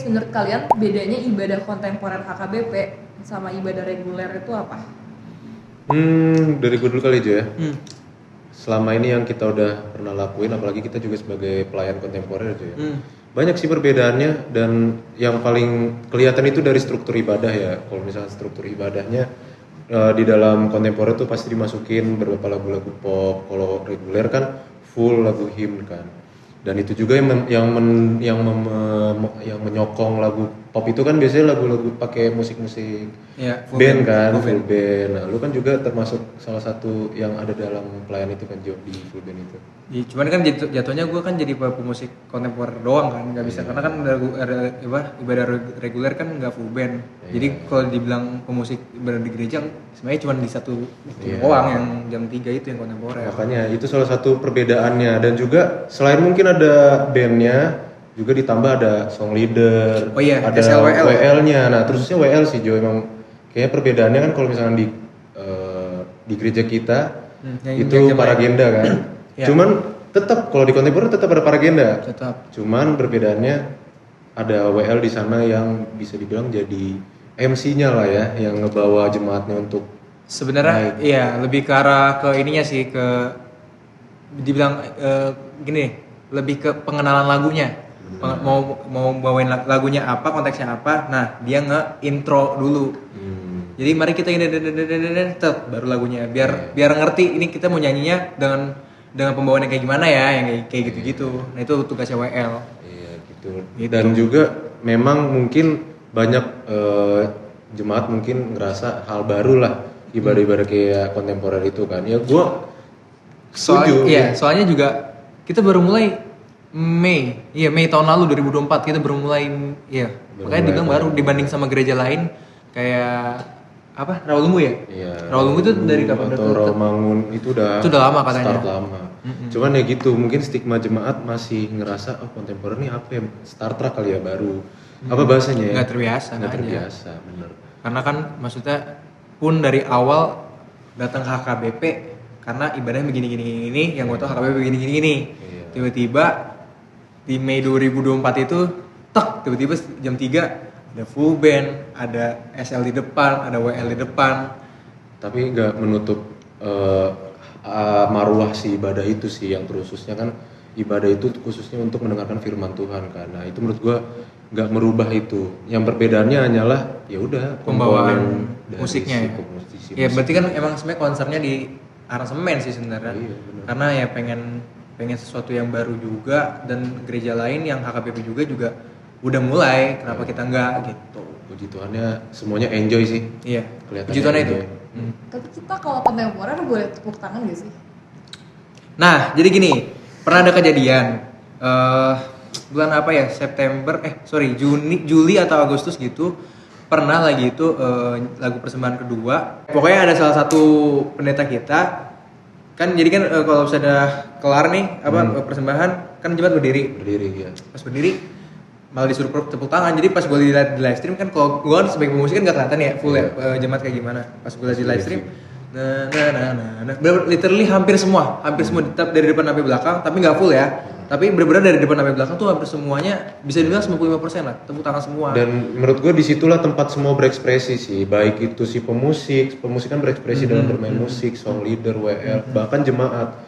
sih menurut kalian bedanya ibadah kontemporer HKBP sama ibadah reguler itu apa? Dari gue dulu kali aja ya. Selama ini yang kita udah pernah lakuin, apalagi kita juga sebagai pelayan kontemporer aja ya. Banyak sih perbedaannya dan yang paling kelihatan itu dari struktur ibadah ya. Kalau misalnya struktur ibadahnya di dalam kontemporer tuh pasti dimasukin beberapa lagu-lagu pop. Kalau reguler kan full lagu hymn kan. Dan itu juga yang menyokong lagu pop itu kan biasanya lagu-lagu pakai musik-musik band kan, full band. Nah, lu kan juga termasuk salah satu yang ada dalam pelayan itu kan, Job, di full band itu. Ya, cuman kan jatuhnya gue kan jadi pemusik kontemporer doang kan, nggak bisa karena kan ibadah reguler kan nggak full band. Jadi kalau dibilang pemusik ibadah di gereja sebenarnya cuma di satu doang yang jam 3 itu yang kontemporer. Makanya itu salah satu perbedaannya, dan juga selain mungkin ada bandnya juga ditambah ada song leader, ada WL-nya. Nah terusnya WL sih Jo, emang kayaknya perbedaannya kan kalau misalnya di gereja kita itu paragenda kan. Cuman tetap kalau di kontemporer tetap ada paragenda. Cuman perbedaannya ada WL di sana yang bisa dibilang jadi MC-nya lah ya, yang ngebawa jemaatnya untuk sebenarnya iya lebih ke arah ke ininya sih, ke dibilang gini, lebih ke pengenalan lagunya. Mau bawain lagunya apa, konteksnya apa, nah dia nge-intro dulu. Jadi mari kita ini baru lagunya biar ngerti ini kita mau nyanyinya dengan pembawaannya kayak gimana ya, yang kayak gitu-gitu. Nah itu tugasnya WL. Iya gitu. Dan juga memang mungkin banyak jemaat mungkin ngerasa hal baru lah ibadah-ibadah kayak kontemporer itu kan. Ya gua setuju. Soalnya juga kita baru mulai Mei tahun lalu 2024 kita baru mulai makanya dibilang baru dibanding sama gereja lain kayak apa, Rawalumbu ya? Iya. Rawalumbu itu dari kapan? Atau Rawamangun itu udah lama katanya. Start lama. Cuman ya gitu, mungkin stigma jemaat masih ngerasa kontemporer nih apa ya, Star Trek kali ya baru. Apa bahasanya ya? Nggak terbiasa, bener. Karena kan maksudnya pun dari awal datang ke HKBP karena ibadahnya begini yang gue tau HKBP begini. Tiba-tiba di Mei 2024 itu tiba-tiba jam 3 ada full band, ada SL di depan, ada WL di depan. Tapi nggak menutup marwah si ibadah itu sih, yang khususnya kan ibadah itu khususnya untuk mendengarkan firman Tuhan kan. Nah itu menurut gua nggak merubah itu. Yang perbedaannya hanyalah ya udah pembawaan musiknya ya. Berarti kan emang sebenarnya konsernya di aransemen sih sebenarnya. Karena ya pengen sesuatu yang baru juga, dan gereja lain yang HKBP juga udah mulai, kenapa kita enggak gitu. Puji Tuhannya semuanya enjoy sih. Iya. Puji Tuhannya itu. Tapi kita kalau kontemporer boleh tepuk tangan gak sih? Nah, jadi gini, pernah ada kejadian bulan apa ya? Juli atau Agustus gitu. Pernah lagi itu lagu persembahan kedua. Pokoknya ada salah satu pendeta kita kan, jadi kan kalau sudah kelar nih persembahan kan jemaat berdiri ya. Pas berdiri malah disuruh tepuk tangan. Jadi pas gue lihat di live stream kan, kalau gue kan sebagai pemusik kan nggak kelihatan ya full jemaat kayak gimana. Pas gue lihat di live stream literally hampir semua tetap dari depan sampai belakang, tapi nggak full ya. Tapi benar-benar dari depan sampai belakang tuh hampir semuanya bisa dibilang 95% lah tepuk tangan semua. Dan menurut gue disitulah tempat semua berekspresi sih, baik itu si pemusik kan berekspresi dalam bermain musik, song leader, WL, bahkan jemaat.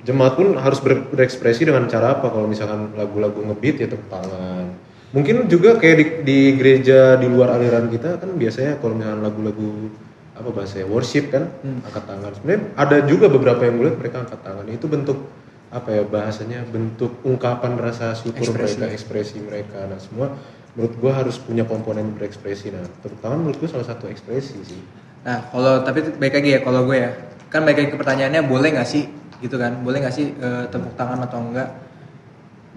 Jemaat pun harus berekspresi dengan cara apa? Kalau misalkan lagu-lagu ngebeat ya tepuk tangan. Mungkin juga kayak di gereja di luar aliran kita kan biasanya kalau misalkan lagu-lagu apa bahasanya worship kan angkat tangan. Sebenarnya ada juga beberapa yang gue lihat mereka angkat tangan. Itu bentuk apa ya bahasanya, bentuk ungkapan rasa syukur mereka, ekspresi mereka. Nah semua menurut gue harus punya komponen berekspresi. Nah tepuk tangan menurut gue salah satu ekspresi sih. Nah kalau tapi baik lagi ya, kalau gue ya kan baik lagi ke pertanyaannya, boleh nggak sih gitu kan, boleh nggak sih tepuk tangan atau enggak?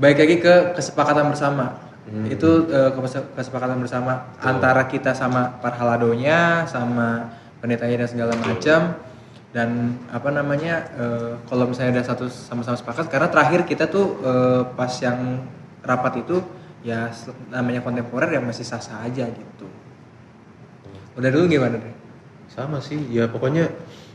Baik lagi ke kesepakatan bersama. Itu kesepakatan bersama antara kita sama parhaladonya, sama pendetanya dan segala macam. Dan kalau misalnya ada satu sama-sama sepakat, karena terakhir kita tuh pas yang rapat itu ya namanya kontemporer yang masih sah-sah aja gitu. Udah dulu gimana deh? Sama sih ya, pokoknya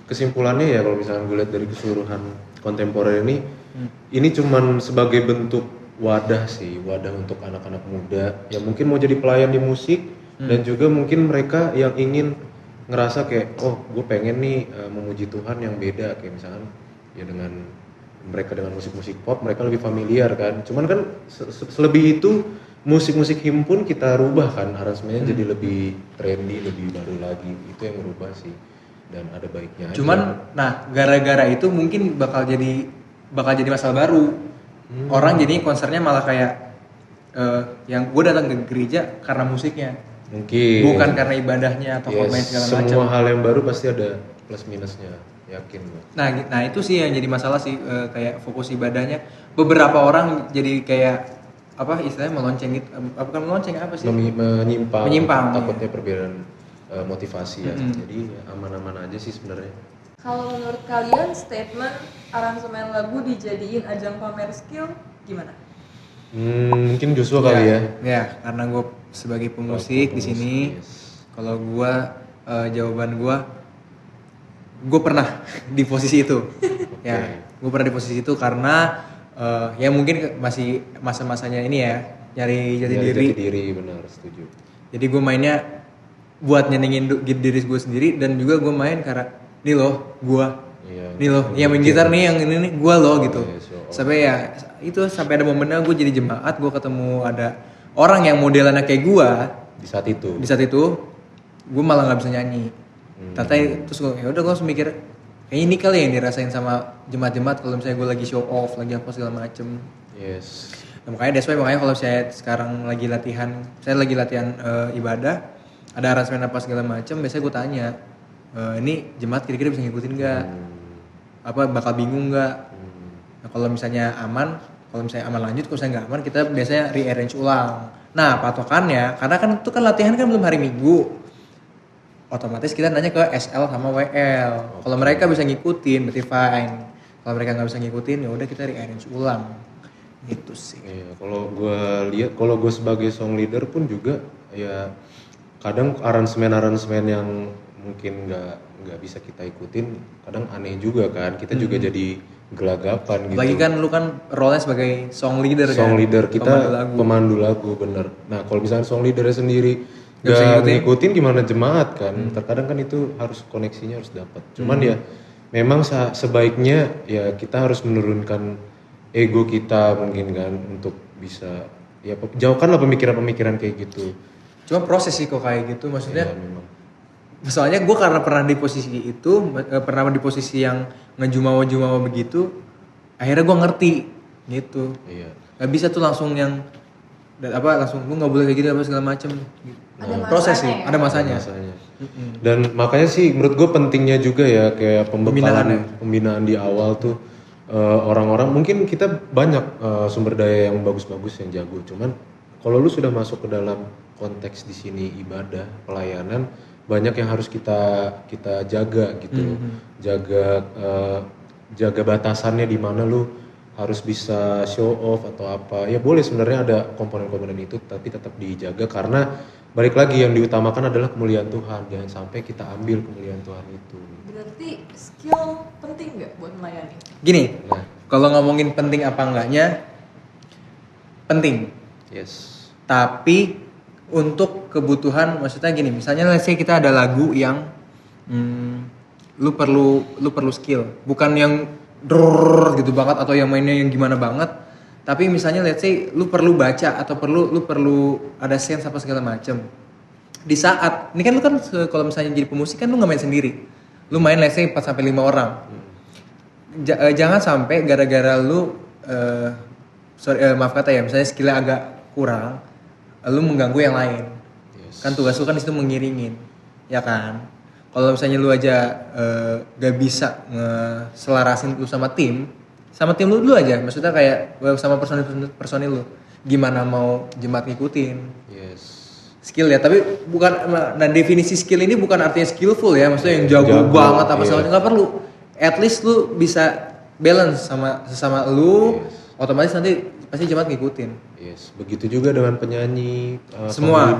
kesimpulannya ya kalau misalnya gue lihat dari keseluruhan kontemporer ini cuman sebagai bentuk wadah sih, wadah untuk anak-anak muda yang mungkin mau jadi pelayan di musik dan juga mungkin mereka yang ingin ngerasa kayak oh gue pengen nih memuji Tuhan yang beda kayak misalkan ya dengan mereka dengan musik-musik pop mereka lebih familiar kan, cuman kan selebih itu musik-musik him pun kita rubah kan aransemennya jadi lebih trendy, lebih baru lagi, itu yang merubah sih dan ada baiknya aja. Cuman nah gara-gara itu mungkin bakal jadi masalah baru. Orang jadi konsernya malah kayak yang gue datang ke gereja karena musiknya, mungkin bukan karena ibadahnya atau pemain segala macam. semua hal yang baru pasti ada plus minusnya, yakin gue. Nah itu sih yang jadi masalah sih, kayak fokus ibadahnya. Beberapa orang jadi kayak apa istilahnya melonceng gitu, bukan melonceng apa sih? Menyimpang, takutnya perbedaan motivasi ya. Jadi ya, aman-aman aja sih sebenarnya. Kalau menurut kalian statement aransemen lagu dijadiin ajang pamer skill gimana? Mungkin Joshua kali ya. Ya, karena gue sebagai pemusik di sini, kalau gue jawaban gue pernah di posisi itu. Ya, gue pernah di posisi itu karena ya mungkin masih masa-masanya ini ya nyari jati diri. Benar, setuju. Jadi gue mainnya buat nyenengin diri gue sendiri dan juga gue main karena nih loh gue, nih loh, yang main gitar nih yang ini nih gue loh gitu. Sampai ya itu sampai ada momennya gue jadi jemaat, gue ketemu ada orang yang modelannya kayak gue. Di saat itu gue malah nggak bisa nyanyi. Terus gue ya udah gue langsung mikir kayak ini kali yang dirasain sama jemaat-jemaat kalau misalnya gue lagi show off, lagi apa segala macem. Yes. Nah, makanya kalau saya sekarang lagi latihan, ibadah, ada aransemen apa segala macem, biasanya gue tanya, ini jemaat kira-kira bisa ngikutin nggak? Apa bakal bingung nggak? Nah, kalau misalnya aman lanjut, kalau misalnya nggak aman kita biasanya rearrange ulang. Nah patokannya, karena kan itu kan latihan kan belum hari Minggu, otomatis kita nanya ke SL sama WL. Kalau mereka bisa ngikutin berarti fine. Kalau mereka nggak bisa ngikutin ya udah kita rearrange ulang. Gitu sih. Iya, kalau gue lihat, kalau gue sebagai song leader pun juga ya kadang aransemen yang mungkin nggak bisa kita ikutin, kadang aneh juga kan. Kita juga jadi gelagapan gitu. Lagi kan lu kan role-nya sebagai song leader kan. Song leader kita pemandu lagu bener. Nah kalau misalnya song leadernya sendiri gak ngikutin gimana jemaat kan. Terkadang kan itu harus koneksinya harus dapat. Cuman ya memang sebaiknya ya kita harus menurunkan ego kita mungkin kan untuk bisa ya jauhkanlah pemikiran-pemikiran kayak gitu. Cuma proses sih kok kayak gitu, maksudnya. Ya, memang. Soalnya gue karena pernah di posisi itu, pernah di posisi yang ngejumawa begitu, akhirnya gue ngerti gitu. Iya. Gak bisa tuh langsung yang langsung gue nggak boleh kayak gitu apa segala macem. Ada proses sih, ya? ada masanya. Dan makanya sih menurut gue pentingnya juga ya kayak pembinaan di awal tuh orang-orang mungkin kita banyak sumber daya yang bagus-bagus yang jago, cuman kalau lu sudah masuk ke dalam konteks di sini ibadah pelayanan, banyak yang harus kita jaga gitu. Jaga batasannya di mana lu harus bisa show off atau apa. Ya boleh sebenarnya ada komponen-komponen itu tapi tetap dijaga karena balik lagi yang diutamakan adalah kemuliaan Tuhan. Jangan sampai kita ambil kemuliaan Tuhan itu. Berarti skill penting nggak buat melayani? Gini, kalau ngomongin penting apa enggaknya, penting. Yes. Tapi untuk kebutuhan, maksudnya gini, misalnya let's say kita ada lagu yang lu perlu skill, bukan yang drrrr gitu banget atau yang mainnya yang gimana banget, tapi misalnya let's say lu perlu baca atau lu perlu ada sense apa segala macem. Di saat ini kan lu kan kalau misalnya jadi pemusik kan lu nggak main sendiri, lu main let's say 4 sampai 5 orang. Jangan sampai gara-gara lu maaf kata ya, misalnya skillnya agak kurang, lu mengganggu yang lain. Yes. Kan tugas lu kan itu mengiringin, ya kan? Kalau misalnya lu aja gak bisa ngeselarasin lu sama tim lu dulu aja, maksudnya kayak sama personil lu, gimana mau jemaat ngikutin? Yes. Skill ya, tapi bukan. Nah definisi skill ini bukan artinya skillful ya, maksudnya yang jago banget apa soalnya nggak perlu. At least lu bisa balance sama sesama lu, otomatis nanti pasti jemaat ngikutin. Yes, begitu juga dengan penyanyi, semua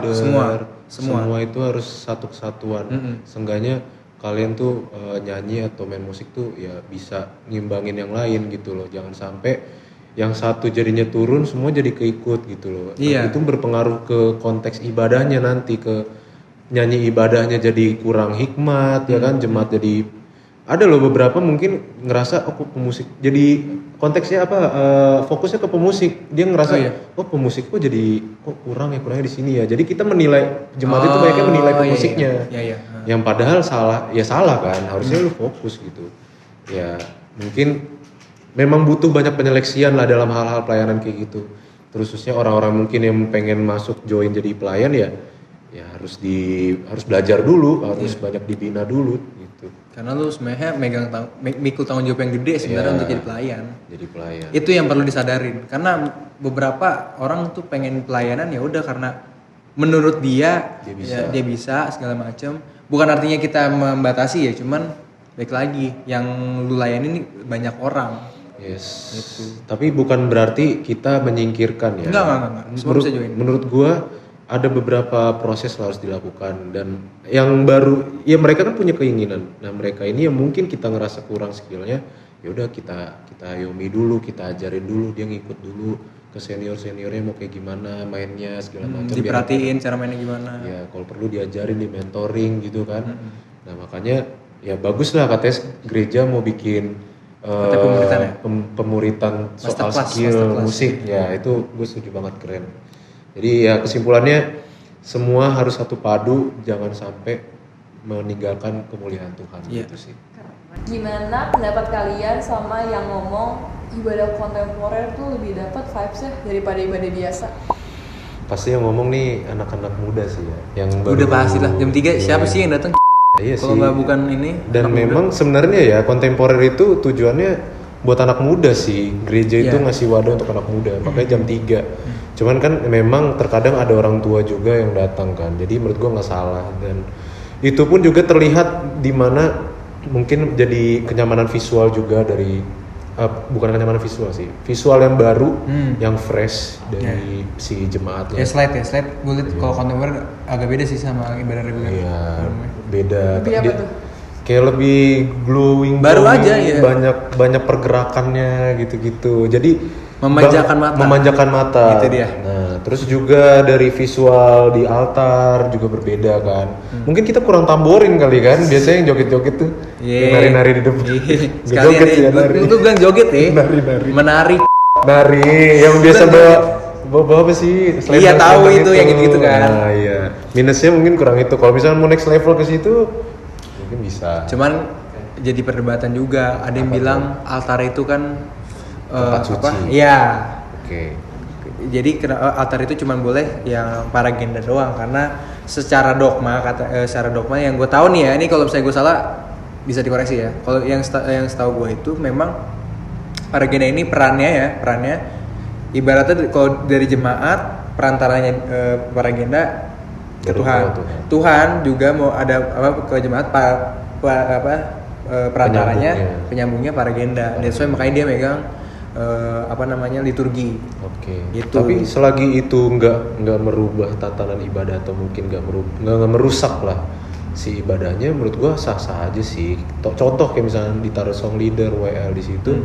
itu harus satu kesatuan. Seenggaknya kalian tuh nyanyi atau main musik tuh ya bisa ngimbangin yang lain gitu loh. Jangan sampai yang satu jadinya turun, semua jadi keikut gitu loh. Nah, Iya. itu berpengaruh ke konteks ibadahnya nanti, ke nyanyi ibadahnya jadi kurang hikmat ya kan, jemaat jadi ada loh beberapa mungkin ngerasa kok pemusik jadi konteksnya apa fokusnya ke pemusik, dia ngerasa pemusik kok jadi kok kurangnya di sini ya, jadi kita menilai jemaat itu banyaknya menilai pemusiknya yang padahal salah kan, harusnya lu fokus gitu ya. Mungkin memang butuh banyak penyeleksian lah dalam hal-hal pelayanan kayak gitu, khususnya orang-orang mungkin yang pengen masuk join jadi pelayan ya harus belajar dulu, harus banyak dibina dulu gitu. Karena lu sebenarnya mikul tanggung jawab yang gede sebenarnya untuk jadi pelayan. Jadi pelayan. Itu yang perlu disadarin. Karena beberapa orang tuh pengen pelayanan ya udah karena menurut dia bisa segala macam. Bukan artinya kita membatasi ya, cuman baik lagi yang lu layanin ini banyak orang. Yes. Gitu. Tapi bukan berarti kita menyingkirkan ya. Enggak. Semua bisa join. Menurut gua ada beberapa proses yang harus dilakukan, dan yang baru ya mereka kan punya keinginan. Nah, mereka ini yang mungkin kita ngerasa kurang skillnya, ya udah kita ayomi dulu, kita ajarin dulu, dia ngikut dulu ke seniornya mau kayak gimana mainnya segala macam. Diperhatiin cara mainnya gimana. Ya, kalau perlu diajarin, di mentoring gitu kan. Nah, makanya ya bagus lah katanya gereja mau bikin pemuritan soal skill musik ya, itu gue setuju banget, keren. Jadi ya kesimpulannya semua harus satu padu, jangan sampai meninggalkan kemuliaan Tuhan gitu sih. Gimana pendapat kalian sama yang ngomong ibadah kontemporer tuh lebih dapat vibes-nya daripada ibadah biasa? Pasti yang ngomong nih anak-anak muda sih ya, yang baru. Udah pasti lah, jam 3 siapa sih yang datang? Iya kalau nggak bukan ini. Dan memang sebenarnya ya kontemporer itu tujuannya buat anak muda sih. Gereja itu ngasih wadah untuk anak muda, makanya jam 3. Cuman kan memang terkadang ada orang tua juga yang datang kan, jadi menurut gua nggak salah, dan itu pun juga terlihat di mana mungkin jadi kenyamanan visual juga dari bukan kenyamanan visual sih, visual yang baru, yang fresh dari si jemaatnya. Slide gue lihat kalau kontemporer agak beda sih sama ibadah reguler. Iya, beda. Lebih apa tuh? Kayak lebih glowing, baru aja ya. Banyak pergerakannya gitu-gitu. Jadi memanjakan mata. Itu dia. Nah, terus juga dari visual di altar juga berbeda kan. Mungkin kita kurang tamborin kali kan. Biasanya yang joget-joget tuh nari-nari di depan. Joget ya, nari. Lu bilang joget ya? Nari. Yang biasa bawa apa sih? Iya, tahu itu yang gitu kan. Nah, iya. Minusnya mungkin kurang itu. Kalau misalnya mau next level ke situ mungkin bisa. Cuman jadi perdebatan juga. Ada yang bilang altar itu kan tempat suci. Iya. Oke. Jadi altar itu cuma boleh yang para agenda doang, karena secara dogma yang gue tahu nih ya, ini kalau misalnya gue salah bisa dikoreksi ya. Kalau yang setahu gue itu memang para agenda ini perannya ibaratnya kalau dari jemaat perantaranya para agenda ke Tuhan juga mau ada ke jemaat perantaranya penyambungnya para agenda. Dan soalnya makanya dia megang liturgi. Oke. Gitu. Tapi selagi itu nggak merubah tatanan ibadah atau mungkin nggak merusak lah si ibadahnya, menurut gua sah-sah aja sih. Contoh kayak misalnya ditaruh song leader WL di situ,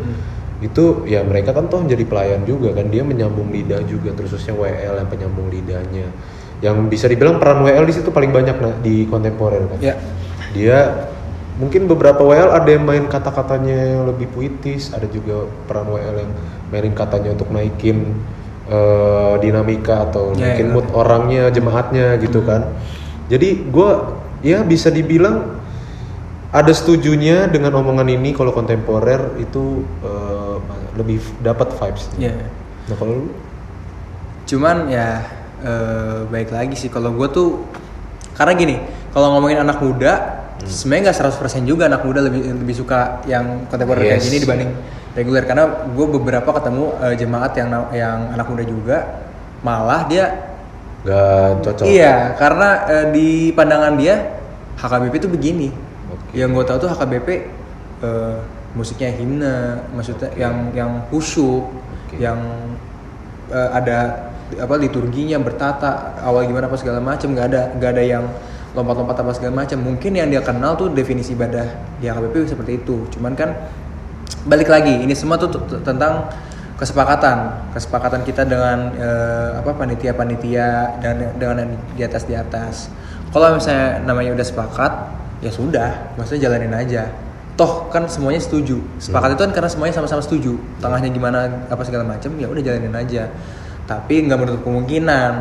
itu ya mereka kan toh menjadi pelayan juga kan, dia menyambung lidah juga, terusnya WL yang penyambung lidahnya. Yang bisa dibilang peran WL di situ paling banyak di kontemporer kan. Yeah. Dia mungkin beberapa WL ada yang main kata-katanya yang lebih puitis, ada juga peran WL yang mainin katanya untuk naikin dinamika atau naikin mood orangnya, jemaatnya gitu kan. Jadi gue ya bisa dibilang ada setujunya dengan omongan ini kalau kontemporer itu lebih dapat vibes. Nah kalau lu? Cuman ya baik lagi sih kalau gue tuh, karena gini, kalau ngomongin anak muda sebenarnya nggak 100% juga anak muda lebih suka yang kontemporer kayak gini dibanding reguler, karena gue beberapa ketemu jemaat yang anak muda juga malah dia nggak cocok. Iya, karena di pandangan dia HKBP itu begini. Yang gue tahu tuh HKBP musiknya himne, maksudnya yang khusyuk, yang ada liturginya bertata awal gimana apa segala macam, nggak ada yang lompat-lompat apa segala macam. Mungkin yang dia kenal tuh definisi ibadah di HKBP seperti itu. Cuman kan balik lagi, ini semua tuh tentang kesepakatan kita dengan panitia-panitia dan dengan yang di atas. Kalau misalnya namanya udah sepakat, ya sudah, maksudnya jalanin aja. Toh kan semuanya setuju. Sepakat itu kan karena semuanya sama-sama setuju. Tengahnya gimana apa segala macam, ya udah jalanin aja. Tapi nggak menutup kemungkinan,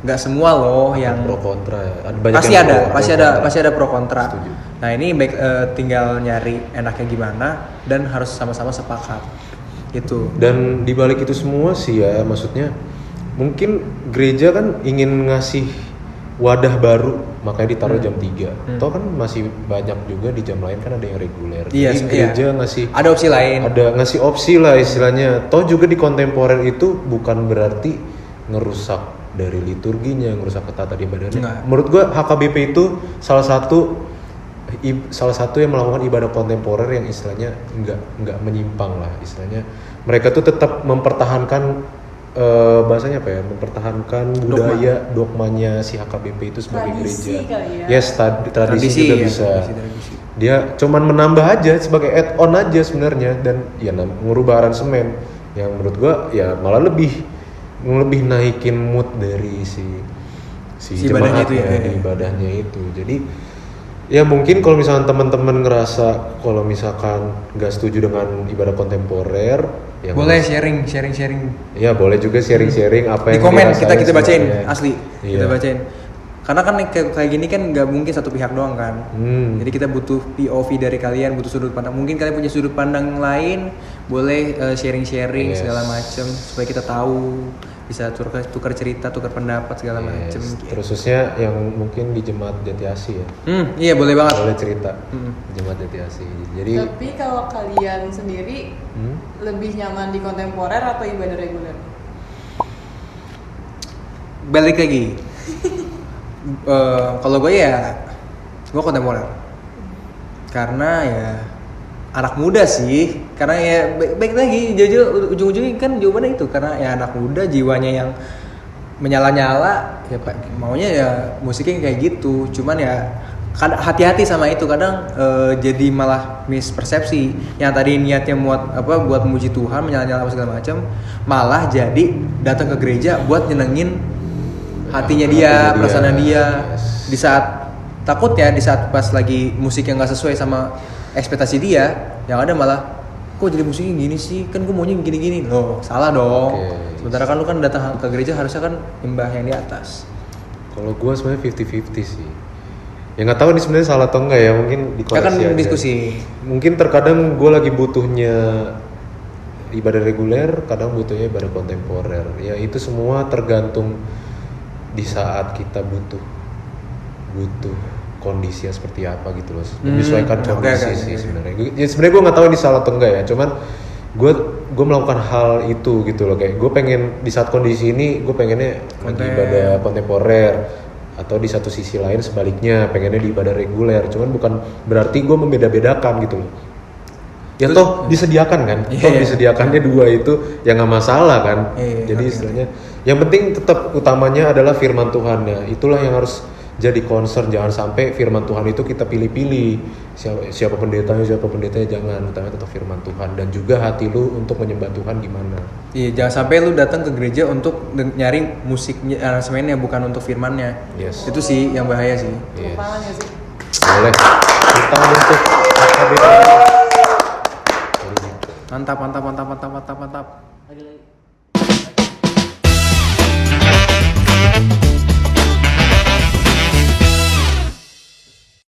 nggak semua loh yang pro kontra ya. Banyak pasti ada pro kontra. Setuju. Nah ini baik tinggal nyari enaknya gimana dan harus sama-sama sepakat gitu. Dan dibalik itu semua sih ya, maksudnya mungkin gereja kan ingin ngasih wadah baru, makanya ditaruh jam 3. Toh kan masih banyak juga di jam lain kan ada yang reguler. Iya, jadi gereja ngasih ada opsi lain. Ada ngasih opsi lah istilahnya. Toh juga di kontemporer itu bukan berarti ngerusak dari liturginya, ngerusak ketata ibadahnya. Enggak. Menurut gua HKBP itu salah satu yang melakukan ibadah kontemporer yang istilahnya nggak menyimpang lah istilahnya. Mereka tuh tetap mempertahankan bahasanya apa ya, mempertahankan budaya dogmanya si HKBP itu sebagai Tradisi gereja. kali ya. Yes, tradisi juga ya, bisa. tradisi. Dia cuman menambah aja sebagai add on aja sebenarnya, dan ya ngubah aransemen yang menurut gua ya malah lebih naikin mood dari si ibadahnya jemaat itu ya. di ibadahnya itu. Jadi ya mungkin kalau misalkan teman-teman ngerasa kalau misalkan nggak setuju dengan ibadah kontemporer, ya Boleh sharing. ya boleh juga sharing apa Di yang komen dirasain kita bacain sebenarnya. asli. Iya. Kita bacain. Karena kan kayak gini kan nggak mungkin satu pihak doang kan. Jadi kita butuh POV dari kalian, butuh sudut pandang. Mungkin kalian punya sudut pandang lain, boleh sharing Yes. segala macem supaya kita tahu, bisa tukar cerita, tukar pendapat segala macem. Terus khususnya yang mungkin di jemaat Jati Asih ya. Iya boleh banget. Boleh cerita jemaat Jati Asih. Jadi Tapi kalau kalian sendiri lebih nyaman di kontemporer atau ibadah reguler? Balik lagi. Kalau gue kontemporer. Karena ya anak muda sih. Karena ya baik lagi jujur ujung-ujungnya kan jawabannya itu, karena ya anak muda jiwanya yang menyala-nyala, ya maunya ya musiknya kayak gitu. Cuman ya hati-hati sama itu, kadang jadi malah mispersepsi. Yang tadi niatnya buat memuji Tuhan, menyala-nyala apa segala macam, malah jadi datang ke gereja buat nyenengin hatinya dia, perasaan dia. Yes. Di saat di saat pas lagi musik yang nggak sesuai sama ekspektasi dia, yang ada malah kok jadi musiknya gini sih, kan gue maunya gini-gini. Loh, salah dong. Okay. Sementara kan lu kan datang ke gereja harusnya kan nyembah yang di atas. kalau gue sebenarnya 50-50 sih. Ya nggak tahu ini sebenarnya salah atau enggak ya, mungkin dikoreksi Kan aja. diskusi. Mungkin terkadang gue lagi butuhnya ibadah reguler, kadang butuhnya ibadah kontemporer. Ya itu semua tergantung di saat kita butuh kondisinya seperti apa gitu loh. Menyesuaikan kondisi sih sebenarnya. Ya sebenarnya gue nggak tahu ini salah atau enggak ya. Cuman gue melakukan hal itu gitu loh, kayak gue pengen di saat kondisi ini gue pengennya lagi ibadah kontemporer, atau di satu sisi lain sebaliknya pengennya di ibadah reguler. Cuman bukan berarti gue membeda-bedakan gitu loh. Ya toh disediakan kan, disediakannya dua itu ya nggak masalah kan. Jadi istilahnya yang penting tetap utamanya adalah firman Tuhan ya. Itulah yang harus jadi concern. Jangan sampai firman Tuhan itu kita pilih-pilih siapa pendetanya jangan. Utamanya tetap firman Tuhan, dan juga hati lu untuk menyembah Tuhan gimana. Iya, jangan sampai lu datang ke gereja untuk nyari musiknya, aransemennya, bukan untuk firmannya. Yes. Itu sih yang bahaya sih. Yes. Tangan nggak sih? Boleh. Kita untuk Mantap. Lagi.